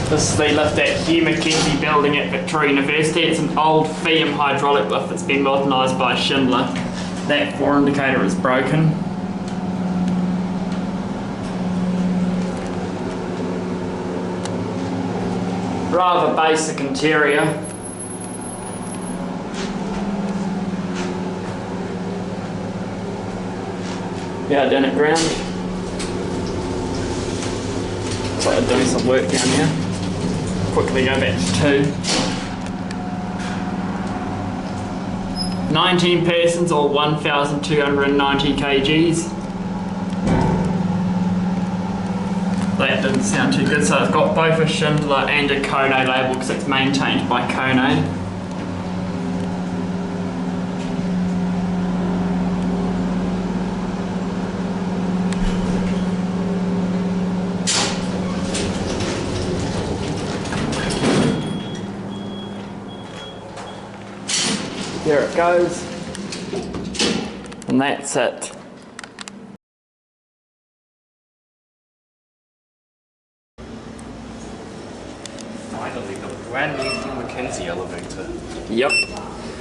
This is the lift at Hugh MacKenzie building at Victoria University. It's an old FIAM hydraulic lift that's been modernised by Schindler. That 4 indicator is broken. Rather basic interior. Yeah, down at ground. Looks like they're doing some work down here. Quickly go back to 2. 19 persons or 1,290 kgs. That didn't sound too good, so it's got both a Schindler and a KONE label because it's maintained by KONE. There it goes, and that's it. Finally, the brand new Hugh MacKenzie elevator. Yep,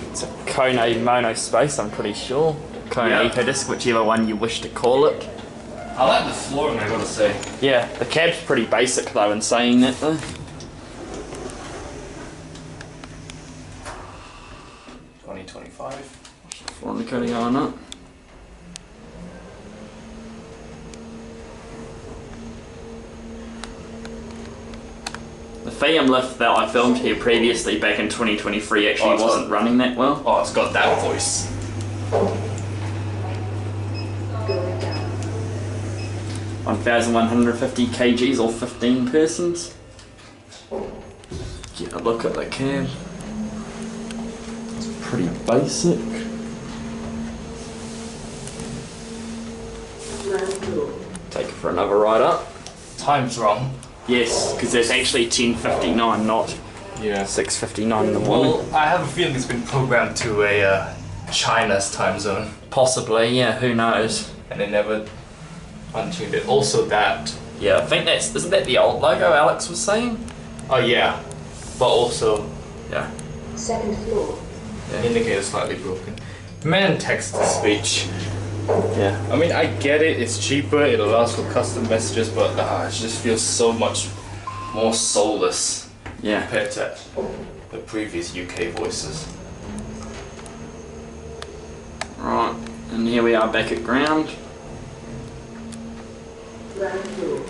it's a KONE Monospace, I'm pretty sure. KONE EcoDisc, whichever one you wish to call it. I like the flooring, I gotta say. Yeah, the cab's pretty basic though in saying that though. 2025. Four indicating on it. The FIAM lift that I filmed here previously back in 2023 actually wasn't running that well. Oh, it's got that voice. 1,150 kgs or 15 persons. Get a look at the cab. It's pretty basic. Take it for another ride up. Time's wrong. Yes, because there's actually 10:59, not 6:59 in the morning. Well, I have a feeling it's been programmed to a China's time zone. Possibly, yeah, who knows. And they never untuned it. Also that... Yeah, I think that's... Isn't that the old logo Alex was saying? Oh yeah. But also... Yeah. Second floor. The indicator slightly broken. Man text-to-speech. Yeah. I mean, I get it, it's cheaper, it allows for custom messages, but it just feels so much more soulless compared to the previous UK voices. Right, and here we are back at ground. Ground floor.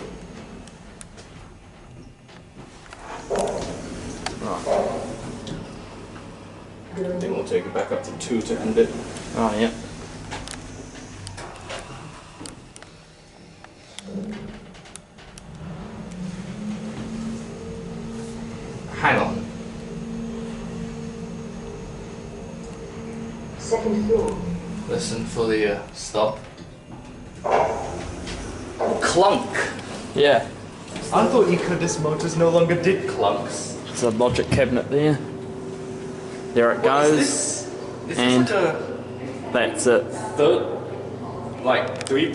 Right. I think we'll take it back up to 2 to end it. Oh, yeah. Hang on. Second floor. Listen for the stop. Clunk! Yeah. I thought EcoDisc motors no longer did clunks. There's a logic cabinet there. There it goes. Is this and like a that's it. third, like 3